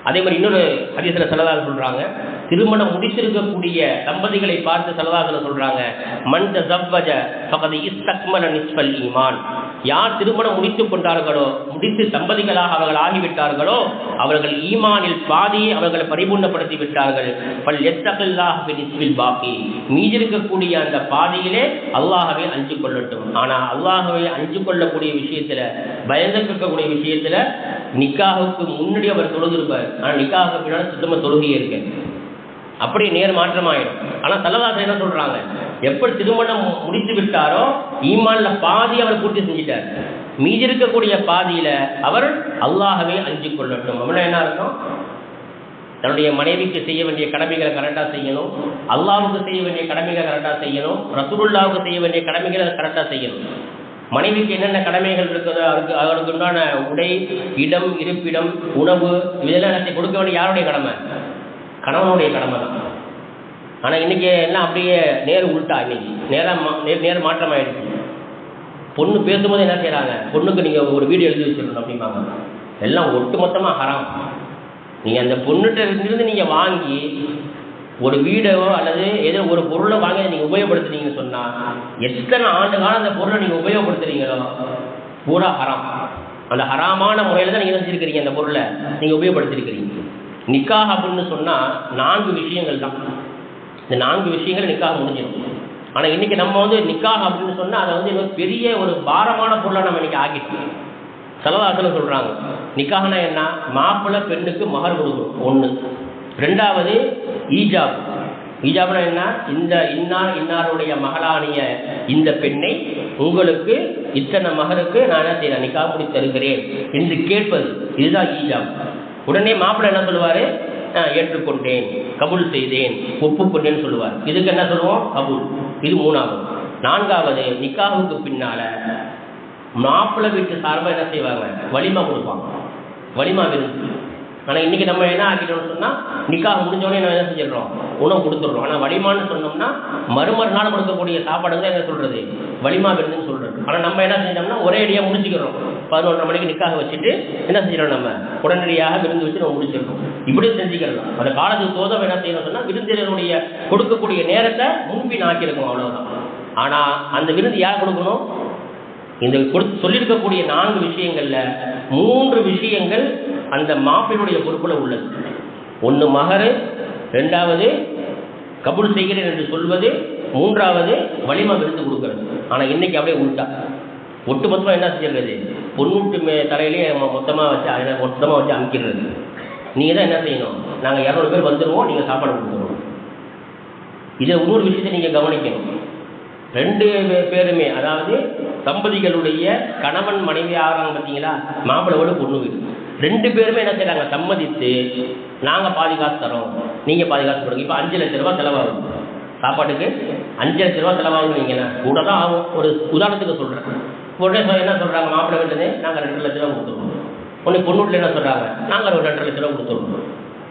அதே மாதிரி இன்னொரு ஹதீஸ்ல ஸல்லல்லாஹு சொல்றாங்க, திருமணம் முடித்திருக்கக்கூடிய தம்பதிகளை பார்த்து ஸல்லல்லாஹு சொல்றாங்க, மன் தஸவ்வஜ ஃபகத் இஸ்தக்மல நிஸ்ஃபல் ஈமான், யார் திருமணம் முடித்துக் கொண்டார்களோ, முடித்து தம்பதிகளாக அவர்கள் ஆகிவிட்டார்களோ, அவர்கள் ஈமானில் பாதியை அவர்கள் பரிபூர்ணப்படுத்தி விட்டார்கள். ஃபல் யத்தகில்லாஹ ஃபி நிஸ்ஃபில் பாக்கி, மீதி இருக்கக்கூடிய அந்த பாதியிலே அல்லாஹ்வை அஞ்சு கொள்ளட்டும். ஆனால் அல்லாஹ்வை அஞ்சு கொள்ளக்கூடிய விஷயத்துல, பயந்துக்கக்கூடிய விஷயத்துல நிக்காஹுக்கு முன்னாடி அவர் தொழுதிருப்பார், ஆனால் நிக்காஹுக்கு பின்னால் சுத்தமாக தொழுகையே இருக்கு, அப்படியே நேர் மாற்றமாயிடும். ஆனால் ஸல்லல்லாஹு என்ன சொல்றாங்க, எப்படி திருமணம் முடித்து விட்டாரோ ஈமான்ல பாதி அவர் பூர்த்தி செஞ்சிட்டார், மீதி இருக்கக்கூடிய பாதியில அவர் அல்லாஹ்வை அஞ்சு கொள்ளட்டும். அப்படின்னா என்ன அர்த்தம், தன்னுடைய மனைவிக்கு செய்ய வேண்டிய கடமைகளை கரெக்டாக செய்யணும், அல்லாஹ்வுக்கு செய்ய வேண்டிய கடமைகளை கரெக்டாக செய்யணும், ரசூலுல்லாஹ்வுக்கு செய்ய வேண்டிய கடமைகளை கரெக்டாக செய்யணும். மனைவிக்கு என்னென்ன கடமைகள் இருக்குதோ அவருக்கு உண்டான உடை, இடம், இருப்பிடம், உணவு, இதெல்லாம் கொடுக்க வேண்டிய யாருடைய கடமை, கணவனுடைய கடமை தான். ஆனால் இன்னைக்கு எல்லாம் அப்படியே நேர் உள்டா, இன்னைக்கு நேர் மாற்றம் ஆயிடுச்சு. பொண்ணு பேசும்போது என்ன செய்யறாங்க, பொண்ணுக்கு நீங்கள் ஒரு வீடியோ எழுதி வச்சிடணும் அப்படிம்பாங்க. எல்லாம் ஒட்டுமொத்தமாக ஹராம். நீங்கள் அந்த பொண்ணுகிட்ட இருந்து நீங்கள் வாங்கி ஒரு வீடோ அல்லது ஏதோ ஒரு பொருளை வாங்கி நீங்கள் உபயோகப்படுத்துறீங்கன்னு சொன்னால், எத்தனை ஆண்டு காலம் அந்த பொருளை நீங்கள் உபயோகப்படுத்துறீங்களோ பூரா ஹராம். அந்த ஹராமான முறையில் தான் நீங்கள் செஞ்சுருக்கிறீங்க, அந்த பொருளை நீங்கள் உபயோகப்படுத்திருக்கிறீங்க. நிக்காஹ் அப்படின்னு சொன்னால் 4 விஷயங்கள் தான். இந்த 4 விஷயங்கள் நிக்காஹ் முடிஞ்சிடும். ஆனால் இன்றைக்கி நம்ம வந்து நிக்காஹ் அப்படின்னு சொன்னால் அதை வந்து இன்னொரு பெரிய ஒரு பாரமான பொருளை நம்ம இன்றைக்கி ஆக்கிட்டோம். ஸல்லல்லாஹு சொல்கிறாங்க, நிக்காஹ்னா என்ன? மாப்பிள்ளை பெண்ணுக்கு மகர் கொடுக்கணும், 1. 2வது ஈஜாப். ஈஜாப்னா என்ன? இந்த இன்னாருடைய மகளானிய இந்த பெண்ணை உங்களுக்கு இத்தனை மகருக்கு நான் என்ன செய்கிறேன், நிக்காஹ் முடித்து தருகிறேன் என்று கேட்பது, இதுதான் ஈஜாப். உடனே மாப்பிள்ளை என்ன சொல்லுவார்? ஏற்றுக்கொண்டேன், கபூல் செய்தேன், ஒப்புக்கொண்டேன்னு சொல்லுவார். இதுக்கு என்ன சொல்லுவோம்? கபூல். இது 3வது. 4வது, நிக்காஹுக்கு பின்னால் மாப்பிள்ளை வீட்டு சார்பாக என்ன செய்வாங்க? வலிமா கொடுப்பாங்க, வலிமா விருந்து. ஆனால் இன்றைக்கி நம்ம என்ன ஆக்கிட்டோம்னு சொன்னால், நிக்காஹ் முடிஞ்சோடனே நம்ம என்ன செஞ்சிடறோம்? உணவு கொடுத்துட்றோம். ஆனால் வலிமான்னு சொன்னோம்னா மறுநாள் கொடுக்கக்கூடிய சாப்பாடு தான் என்ன சொல்கிறது? வலிமா விருந்துன்னு சொல்கிறது. ஆனால் நம்ம என்ன செஞ்சோம்னா ஒரே அடியாக முடிச்சுக்கிறோம். 11:30 மணிக்கு நிக்காக வச்சுட்டு என்ன செஞ்சிடறோம்? நம்ம உடனடியாக விருந்து வச்சு நம்ம முடிச்சிடறோம். இப்படி செஞ்சுக்கலாம். அந்த காலத்துக்கு தோதம் என்ன செய்யணும் சொன்னால், விருந்தினருடைய கொடுக்கக்கூடிய நேரத்தை முன்பின் ஆக்கியிருக்கோம், அவ்வளோதான். ஆனால் அந்த விருந்து யார் கொடுக்கணும்? இந்த சொல்லியிருக்கக்கூடிய 4 விஷயங்களில் 3 விஷயங்கள் அந்த மாப்பிளுடைய பொறுப்பில் உள்ளது. 1 மகர், 2வது கபூல் செய்கிறேன் என்று சொல்வது, 3வது வலிமா விருந்து கொடுக்கறது. ஆனால் இன்னைக்கு அப்படியே உள்டா, ஒட்டுமொத்தமாக என்ன செஞ்சிருக்கிறது? பொண்ணூட்டு தலையிலே மொத்தமாக வச்சு அமைக்கிறது. நீங்கள் தான் என்ன செய்யணும்? நாங்கள் 200 பேர் வந்துடுவோம், நீங்கள் சாப்பாடு கொடுத்துருவோம். இதை இன்னொரு விஷயத்தை நீங்கள் கவனிக்கணும். 2 பேருமே, அதாவது தம்பதிகளுடைய கணவன் மனைவி ஆகிறாங்க பார்த்தீங்களா, மாப்பிள்ளையோட பொண்ணு வீடு, 2 பேருமே என்ன செய்கிறாங்க? சம்மதித்து நாங்கள் பாதி காசு தரோம், நீங்கள் பாதி காசு கொடுங்க. இப்போ 5 லட்ச ரூபா செலவாகும் சாப்பாட்டுக்கு. 5 லட்ச ரூபா செலவாகும். நீங்கள் கூட தான் ஆகும். ஒரு உதாரணத்துக்கு சொல்கிறேன். உடனே என்ன சொல்கிறாங்க? மாப்பிள்ளை வீட்டுல நாங்கள் 2 லட்ச ரூபா கொடுத்துருவோம். உடனே பொண்ணு வீட்டில் என்ன சொல்கிறாங்க? நாங்கள் ஒரு 2 லட்ச ரூபா கொடுத்துருவோம்.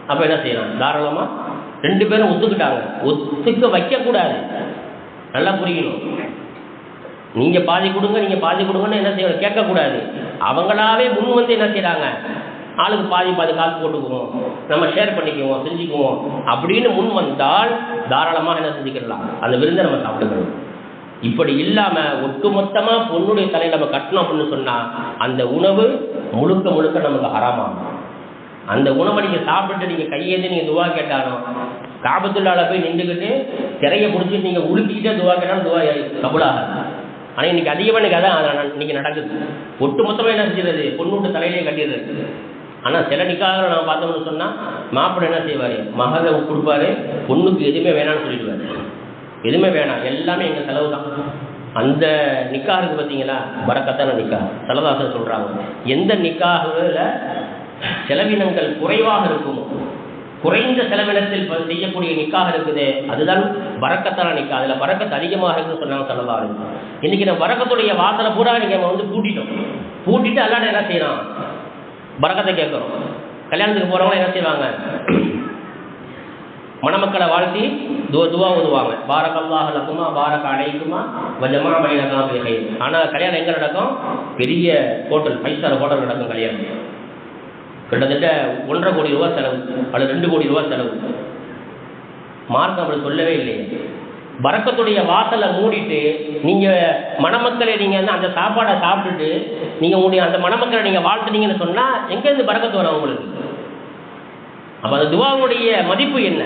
அப்போ என்ன செய்யலாம்? தாராளமாக 2 பேரும் ஒத்துக்கிட்டாங்க. ஒத்துக்க வைக்கக்கூடாது, நல்லா புரியணும். நீங்கள் பாதி கொடுங்க, நீங்கள் பாதி கொடுங்கன்னு என்ன செய்யணும்? கேட்கக்கூடாது. அவங்களாவே முன் வந்து என்ன செய்கிறாங்க? ஆளுக்கு பாதி காசு போட்டுக்குவோம், நம்ம ஷேர் பண்ணிக்குவோம், செஞ்சுக்குவோம் அப்படின்னு முன் வந்தால் தாராளமாக என்ன செஞ்சுக்கலாம்? அந்த விருந்தை நம்ம சாப்பிட்டுக்கணும். இப்படி இல்லாமல் ஒட்டுமொத்தமாக பொண்ணுடைய தலையை நம்ம கட்டணும் அப்படின்னு சொன்னால் அந்த உணவு முழுக்க நமக்கு ஹராமாகும். அந்த உணவை நீங்கள் சாப்பிட்டு நீங்கள் கையேந்து நீங்கள் துவா கேட்டாலும், காபத்துள்ளால போய் நின்றுக்கிட்டு திரையை பிடிச்சிட்டு நீங்கள் உழுப்பிக்கிட்டே துவா கேட்டாலும் துவா கபூலாகாது. ஆனால் இன்றைக்கி அதிகமாக எனக்கு அதான் இன்றைக்கி நடக்குது. ஒட்டு மொத்தமாக என்ன செஞ்சிடுறது? பொண்ணு தலையிலே கட்டிடுறது. ஆனால் சில நிக்காக நான் பார்த்தோம்னு சொன்னால் மாப்பிள்ளை என்ன செய்வார்? மகளை கொடுப்பாரு, பொண்ணுக்கு எதுவுமே வேணான்னு சொல்லிடுவார். எதுவுமே வேணாம், எல்லாமே எங்கள் செலவு தான். அந்த நிக்காக இருக்குது பார்த்தீங்களா, பரக்கத்தான நிக்காக. ஸல்லல்லாஹு சொல்கிறாங்க, எந்த நிக்காகில் செலவினங்கள் குறைவாக இருக்குமோ, குறைந்த செலவினத்தில் செய்யக்கூடிய நிக்காக இருக்குது, அதுதான் பரக்கத்தான நிக்கா. அதில் பரக்கத்து அதிகமாக இருக்குன்னு சொன்னாங்க ஸல்லல்லாஹு. இன்றைக்கி நம்ம பரக்கத்துடைய வாசலை பூரா நீங்கள் வந்து பூட்டிட்டு அல்லாட்ட என்ன செய்யலாம்? பரக்கத்தை கேட்குறோம். கல்யாணத்துக்கு போகிறவங்க என்ன செய்வாங்க? மணமக்களை வாழ்த்தி துவா ஓதுவாங்க, பாரக்கல்லாஹு லக்குமா பாரக அலைக்குமா வஜமா பைனகுமா பில் கைர். ஆனால் கல்யாணம் எங்கே நடக்கும்? பெரிய ஹோட்டல், 5 ஸ்டார் ஹோட்டல் நடக்கும் கல்யாணம். கிட்டத்தட்ட 1.5 கோடி ரூபா செலவு, அல்லது 2 கோடி ரூபா செலவு. மார்க்கம் அப்படி சொல்லவே இல்லையே. பரக்கத்துடைய வாசலை மூடிட்டு நீங்கள் மணமக்களை நீங்கள் வந்து அந்த சாப்பாடை சாப்பிட்டுட்டு நீங்கள் உங்களுடைய அந்த மணமக்களை நீங்கள் வாழ்த்துனீங்கன்னு சொன்னால் எங்கேருந்து பரக்கத்து வரும் உங்களுக்கு? அப்போ அந்த துவாவுடைய மதிப்பு என்ன?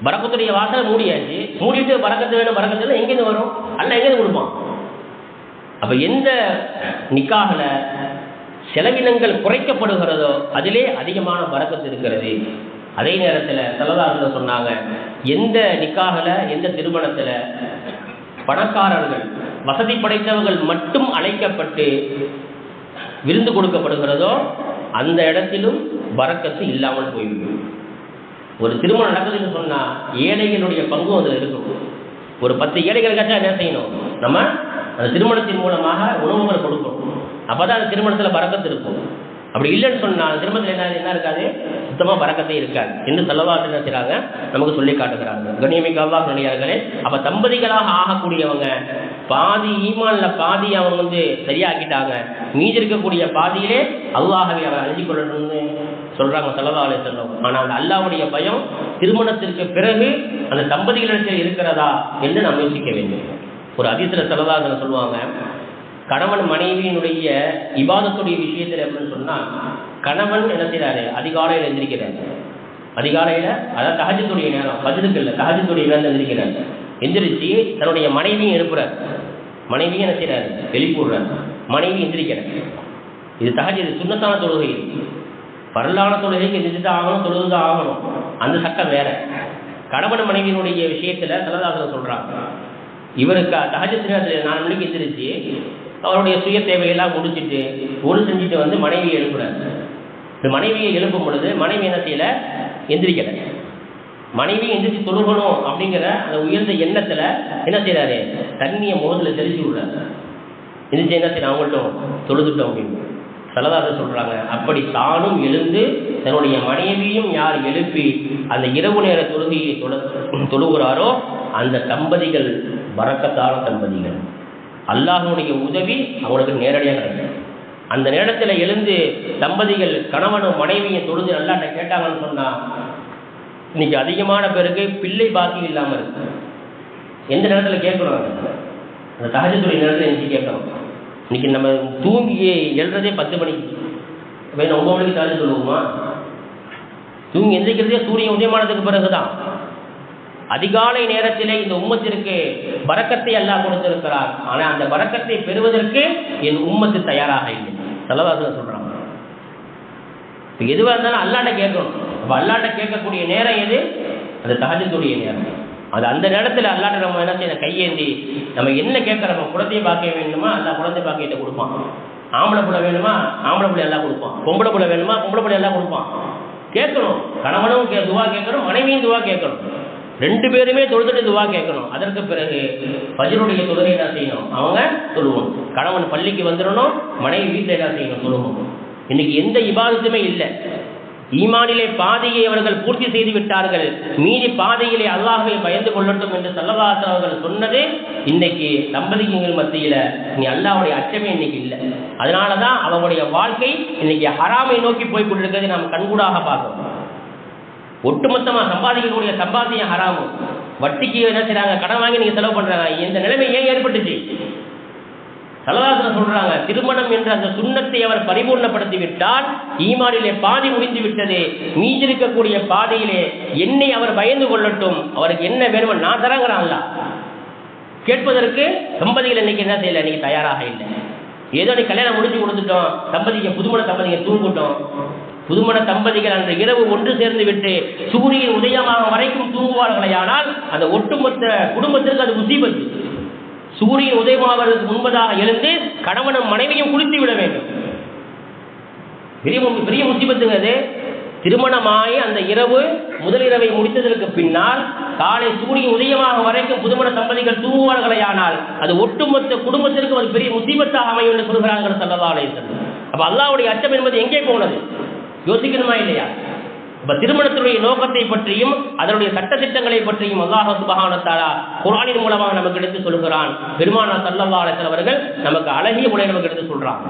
பரக்கத்துடைய வாசலை மூடியாச்சு, மூடிட்டு பரக்கத்து வேணும் எங்கேருந்து வரும்? அல்ல எங்கேருந்து கொடுப்பான்? அப்போ எந்த நிக்காகில் செலவினங்கள் குறைக்கப்படுகிறதோ அதிலே அதிகமான பரக்கத்து இருக்கிறது. அதே நேரத்தில் ஸல்லல்லாஹு சொன்னாங்க, எந்த நிக்காகில் எந்த திருமணத்தில் பணக்காரர்கள் வசதி படைத்தவர்கள் மட்டும் அழைக்கப்பட்டு விருந்து கொடுக்கப்படுகிறதோ அந்த இடத்திலும் பரக்கத்து இல்லாமல் போய்விடும். ஒரு திருமணம் நடக்குதுன்னு சொன்னால் ஏழைகளுடைய பங்கும் அதில் இருக்கும். ஒரு 10 ஏழைகளுக்காச்சும் என்ன செய்யணும்? நம்ம அந்த திருமணத்தின் மூலமாக உணவுகளை கொடுக்கணும். அப்போ தான் அந்த திருமணத்தில் பரக்கத்து இருக்கும். அப்படி இல்லைன்னு சொன்னால் திருமணத்தில் என்ன இருக்காது? சுத்தமாக பரக்கத்தே இருக்காது என்று ஸல்லல்லாஹு என்ன செய்கிறாங்க? நமக்கு சொல்லி காட்டுகிறாங்க. கண்ணியமிக்க அல்லாஹ் நல்லடியார்களே, அப்போ தம்பதிகளாக ஆகக்கூடியவங்க பாதி ஈமானில் பாதி அவங்க வந்து சரியாக்கிட்டாங்க, மீதி இருக்கக்கூடிய பாதியிலே அல்லாஹ்வை அவர் அழிஞ்சு கொள்ளணும்னு சொல்கிறாங்க ஸல்லல்லாஹு அலைஹி வஸல்லம். ஆனால் அந்த அல்லாஹ்வுடைய பயம் திருமணத்திற்கு பிறகு அந்த தம்பதிகளிடத்தில் இருக்கிறதா என்று நாம் யோசிக்க வேண்டும். ஒரு ஹதீஸில் ஸல்லல்லாஹு சொல்லுவாங்க, கணவன் மனைவியினுடைய இபாதத்துடைய விஷயத்தில் எப்படின்னு சொன்னால் கணவன் என்ன செய்கிறாரு, அதிகாலையில் எழுந்திருக்கிறார். அதிகாலையில், அதாவது தஹஜ்ஜுடைய நேரம், ஃபஜ்ருக்கு இல்லை, தஹஜ்ஜுடைய நேரத்தில் எழுந்திருக்கிறார். எந்திரிச்சு தன்னுடைய மனைவியும் எழுப்புறார். மனைவியும் என்ன செய்கிறார், எழுப்பிவிடுறார். மனைவி எந்திரிக்கிறார். இது தஹஜ்ஜுத், சுன்னத்தான தொழுகை. பரலான தொழுகைக்கு எந்திரிச்சு ஆகணும், தொழுது தான் ஆகணும். அந்த சட்டம் வேற. கணவன் மனைவியினுடைய விஷயத்தில் ஸல்லல்லாஹு சொல்கிறாங்க, இவருக்கு தஹஜ்ஜுத் நேரத்தில் 4 மணிக்கு எந்திரிச்சு அவருடைய சுய தேவையெல்லாம் முடிச்சுட்டு ஒன்று செஞ்சுட்டு வந்து மனைவியை எழுப்புறார். மனைவியை எழுப்பும் பொழுது மனைவி என்ன செய்யல, எந்திரிக்கலை. மனைவி எந்திரிச்சு தொழுகணும் அப்படிங்கிற அந்த உயர்ந்த எண்ணத்தில் என்ன செய்கிறாரு, தண்ணியை முகத்தில் தெளிச்சு விடுறாரு. எந்திரிச்சு என்ன செய்யணும், அவங்கள்ட்ட தொழுதுட்டோம் அப்படின்னு ஸல்லல்லாஹு சொல்கிறாங்க. அப்படி தானும் எழுந்து தன்னுடைய மனைவியும் யார் எழுப்பி அந்த இரவு நேர தொழுகையை தொழுகிறாரோ அந்த தம்பதிகள் பரக்கத்தான தம்பதிகள். அல்லாஹ்வுடைய உதவி அவங்களுக்கு நேரடியாக கிடைக்கும். அந்த நேரத்தில் எழுந்து தம்பதிகள் கணவனும் மனைவியும் தொழுது அல்லாஹ்ட்ட கேட்டாங்கன்னு சொன்னால் இன்னைக்கு அதிகமான பேருக்கு பிள்ளை பாக்கியம் இல்லாமல் இருக்கு. எந்த நேரத்தில் கேட்கணும், அந்த தஹஜ்ஜுடைய நேரத்தில் எந்திரிச்சு கேட்கணும். இன்னைக்கு நம்ம தூங்கி எழுறதே 10 மணிக்கு, வேணும் 9 மணிக்கு தஹஜ்ஜுத் சொல்லுவோமா? தூங்கி எந்திரிக்கிறதே சூரியன் உதயமானதுக்கு பிறகுதான். அதிகாலை நேரத்திலே இந்த உம்மத்திற்கு பரக்கத்தை அல்லாஹ் கொடுத்திருக்கிறார். ஆனால் அந்த பரக்கத்தை பெறுவதற்கு என் உம்மத்து தயாராக இல்லை. ஸல்லல்லாஹு சொல்றாங்க. எதுவாக இருந்தாலும் அல்லாஹ்ட்ட கேட்கணும். அப்போ அல்லாஹ்ட்ட கேட்கக்கூடிய நேரம் எது, அது தஹஜ்ஜுடைய நேரம். அது அந்த நேரத்தில் அல்லாஹ்ட்ட நம்ம என்ன செய்யணும், கையேந்தி நம்ம என்ன கேட்குறோமோ, குழந்தை பார்க்க வேணுமா அல்லாஹ் குழந்தை பாக்கியத்தை கொடுப்பான். ஆம்பளை பிள்ளை வேணுமா ஆம்பளை பிள்ளை எல்லாம் கொடுப்பான். பொம்பளை பிள்ளை வேணுமா பொம்பளை பிள்ளை எல்லாம் கொடுப்பான். கேட்கணும். கணவனும் துவா கேட்கணும், மனைவியும் துவா கேட்கணும். 2 பேருமே தொழுதுட்டு துவா கேட்கணும். அதற்கு பிறகு ஃபஜ்ருடைய தொழுகை என்ன செய்யணும், அவங்க தொழுவோம். கணவன் பள்ளிக்கு வந்துடணும், மனைவி வீட்டில் என்ன செய்யணும், தொழுவோம். இன்னைக்கு எந்த இபாதத்துமே இல்லை. ஈமானிலே பாதையை அவர்கள் பூர்த்தி செய்து விட்டார்கள். மீதி பாதையிலே அல்லாஹ்வை பயந்து கொள்ளட்டும் என்று ஸல்லல்லாஹு அவர்கள் சொன்னது இன்னைக்கு தம்பதிகள் மத்தியில் நீ அல்லாஹ்வுடைய அச்சமே இன்னைக்கு இல்லை. அதனால தான் அவங்களுடைய வாழ்க்கை இன்னைக்கு ஹராமை நோக்கி போய் கொண்டிருக்கிறது நாம் கண்கூடாக பார்க்கணும். ஒட்டுமொத்தமாக சம்பாதிக்கக்கூடிய சம்பாத்தியம் ஹராமு. வட்டிக்கு என்ன செய்றாங்க, கடன் வாங்கி நீங்கள் செலவு பண்ணுறாங்க. இந்த நிலைமை ஏன் ஏற்பட்டுச்சு? ஸல்லல்லாஹு சொல்றாங்க, திருமணம் என்ற அந்த சுன்னத்தை அவர் பரிபூர்ணப்படுத்தி விட்டால் ஈமானிலே பாதி முடிந்து விட்டது. மீதிருக்கக்கூடிய பாதையிலே என்னை அவர் பயந்து கொள்ளட்டும், அவருக்கு என்ன வேணுமோ நான் தரங்கிறான்ல. கேட்பதற்கு தம்பதிகள் இன்னைக்கு என்ன செய்யல, இன்னைக்கு தயாராக இல்லை. ஏதோ நீ கல்யாணம் முடிச்சு கொடுத்துட்டோம், தம்பதிங்க புதுமண தம்பதிங்க தூங்கிட்டோம். புதுமண தம்பதிகள் அன்று இரவு ஒன்று சேர்ந்து விட்டு சூரியன் உதயமாக வரைக்கும் தூங்குவார்களே, ஆனால் அந்த ஒட்டுமொத்த குடும்பத்திற்கு அது முசீபத்து. சூரியன் உதயமாவதற்கு முன்பதாக எழுந்து கணவனும் மனைவியும் குளித்து விட வேண்டும். பெரிய முசீபத்துங்கிறது. திருமணமாகி அந்த இரவு முதலிரவை முடித்ததற்கு பின்னால் காலை சூரியன் உதயமாக வரைக்கும் புதுமண தம்பதிகள் தூங்குவார்களே, ஆனால் அது ஒட்டுமொத்த குடும்பத்திற்கு ஒரு பெரிய முசீபத்தாக அமையும் என்று சொல்கிறார்கள் ஸல்லல்லாஹு அலைஹி வஸல்லம். அப்ப அல்லாஹ்வுடைய அச்சம் என்பது எங்கே போனது, யோசிக்கணுமா இல்லையா? இப்ப திருமணத்தினுடைய நோக்கத்தை பற்றியும் அதனுடைய சட்டத்திட்டங்களை பற்றியும் அல்லாஹ் சுப்ஹானஹு வ தஆலா குர்ஆனின் மூலமாக நமக்கு எடுத்து சொல்கிறான். பெருமானார் ஸல்லல்லாஹு அலைஹி வஸல்லம் அவர்கள் நமக்கு அழகிய முறையில் நமக்கு எடுத்து சொல்றான்.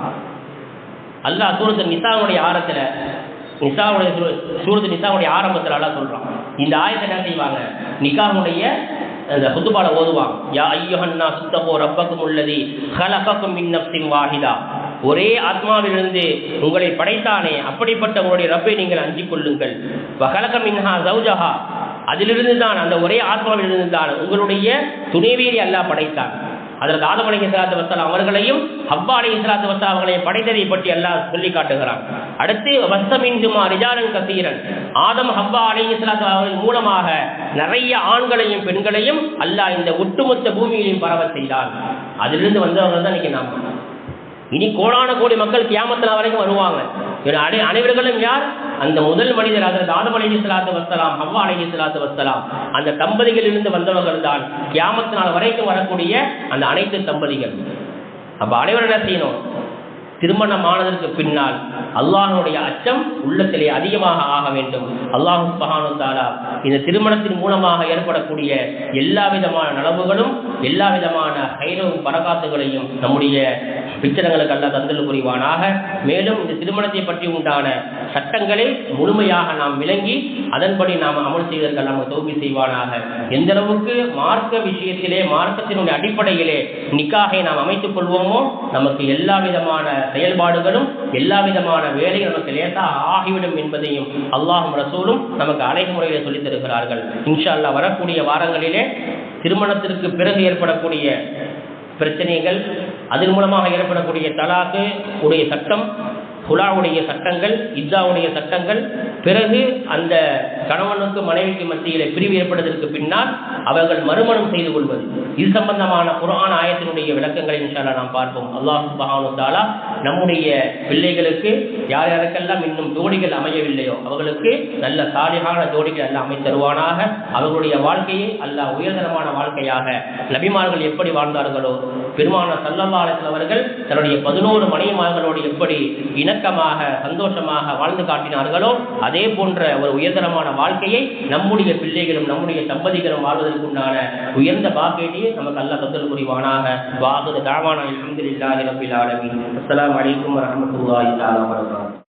அல்லாஹ் சூரத்து நிசாவுடைய ஆரம்பத்தில் அல்லாஹ் சொல்றான். இந்த ஆயத்தை என்ன செய்வாங்க, நிக்காஹுடைய அந்த ஹுதுபால ஓதுவாங்க. யா அய்யுஹன்னாஸ் தகூ ரப்பக்கும் அல்லதி ஹலகக்கும் மின் நஃப்ஸின் வாஹிதா. ஒரே ஆத்மாவிலிருந்து உங்களை படைத்தானே, அப்படிப்பட்ட உங்களுடைய ரப்பை நீங்கள் அஞ்சிக் கொள்ளுங்கள். வஹலக மின்ஹா ஸௌஜஹா. அதிலிருந்து தான், அந்த ஒரே ஆத்மாவிலிருந்து தான் உங்களுடைய துணைவியை அல்லாஹ் படைத்தான். அதற்கு ஆதம் அலைஹிஸ்ஸலாத்து வஸ்ஸலாம் அவர்களையும் ஹவ்வா அலைஹிஸ்ஸலாத்து வஸ்ஸலாம் அவர்களையும் படைத்ததை பற்றி அல்லாஹ் சொல்லி காட்டுகிறான். அடுத்து வஸ்ஸமின்ஹுமா ரிஜாலன் கஸீரன். ஆதம் ஹவ்வா அலைஹிஸ்ஸலாத்து அவர்கள் மூலமாக நிறைய ஆண்களையும் பெண்களையும் அல்லாஹ் இந்த ஒட்டுமொத்த பூமியிலையும் பரவ செய்தான். அதிலிருந்து வந்தவர்கள் தான் இன்னைக்கு நாம். இனி கோடான கோடி மக்கள் கியாமத் நாள் வரைக்கும் வருவாங்க. அனைவர்களும் யார்? அந்த முதல் மனிதர் அதற்கு ஆதம் அலைஹிஸ்ஸலாத்து வஸ்ஸலாம், ஹவ்வா அலைஹிஸ்ஸலாத்து வஸ்ஸலாம், அந்த தம்பதிகளிலிருந்து வந்தவர்கள் தான் கியாமத் நாள் வரைக்கும் வரக்கூடிய அந்த அனைத்து தம்பதிகள். அப்ப அனைவரும் என்ன செய்யணும், திருமணம் ஆனதற்கு பின்னால் அல்லாஹ்வுடைய அச்சம் உள்ளத்திலே அதிகமாக ஆக வேண்டும். அல்லாஹ் சுப்ஹானஹு வ தஆலா இந்த திருமணத்தின் மூலமாக ஏற்படக்கூடிய எல்லா விதமான நலவுகளும் எல்லா விதமான ஹைரும் பரகாத்துகளையும் நம்முடைய பிச்சரங்களுக்கு அல்லாஹ் தந்தல் புரிவானாக. மேலும் இந்த திருமணத்தை பற்றி உண்டான சட்டங்களை முழுமையாக நாம் விளங்கி அதன்படி நாம் அமல் செய்வதற்கு நமக்கு தௌஃபீக் செய்வானாக. எந்த அளவுக்கு மார்க்க விஷயத்திலே மார்க்கத்தினுடைய அடிப்படையிலே நிக்காகை நாம் அமைத்துக் கொள்வோமோ நமக்கு எல்லா விதமான செயல்பாடுகளும் எல்லா விதமான வேலைகள் நமக்கு லேசாக ஆகிவிடும் என்பதையும் அல்லாஹும் ரசூலும் நமக்கு அழைமுறையிலே சொல்லித் தருகிறார்கள். இன்ஷா அல்லாஹ் வரக்கூடிய வாரங்களிலே திருமணத்திற்கு பிறகு ஏற்படக்கூடிய பிரச்சனைகள், அதன் மூலமாக ஏற்படக்கூடிய தலாக்கு உடைய சட்டம், குலாவுடைய சட்டங்கள், இத்தாவுடைய சட்டங்கள், பிறகு அந்த கணவனுக்கு மனைவிக்கு மத்தியிலே பிரிவு ஏற்படுவதற்கு பின்னால் அவர்கள் மறுமணம் செய்து கொள்வது, இது சம்பந்தமான குர்ஆன் ஆயத்தினுடைய விளக்கங்களை இன்ஷா அல்லாஹ் நாம் பார்ப்போம். அல்லாஹ் சுப்ஹானஹு வ தஆலா நம்முடைய பிள்ளைகளுக்கு யார் யாருக்கெல்லாம் இன்னும் ஜோடிகள் அமையவில்லையோ அவர்களுக்கு நல்ல சாலிஹான ஜோடிகள் எல்லாம் அமைத்து தருவானாக. அவர்களுடைய வாழ்க்கையை அல்லாஹ் உயர்தரமான வாழ்க்கையாக நபிமார்கள் எப்படி வாழ்ந்தார்களோ, பெருமானார் ஸல்லல்லாஹு அலைஹி வஸல்லம் அவர்கள் தன்னுடைய 11 மனைவிமார்களோடு எப்படி இணக்கமாக சந்தோஷமாக வாழ்ந்து காட்டினார்களோ அதே போன்ற ஒரு உயர்தரமான வாழ்க்கையை நம்முடைய பிள்ளைகளும் நம்முடைய தம்பதிகளும் வாழ்வதற்குண்டான உயர்ந்த பாக்கியத்தை நமக்கு அல்லாஹ் தந்தல் புரிவானாக. வாஹிரு தஅவானா அல்ஹம்துலில்லாஹி ரப்பில் ஆலமீன். அஸ்ஸலாமு அலைக்கும் வரஹ்மத்துல்லாஹி தஆலா வபரகாத்துஹு.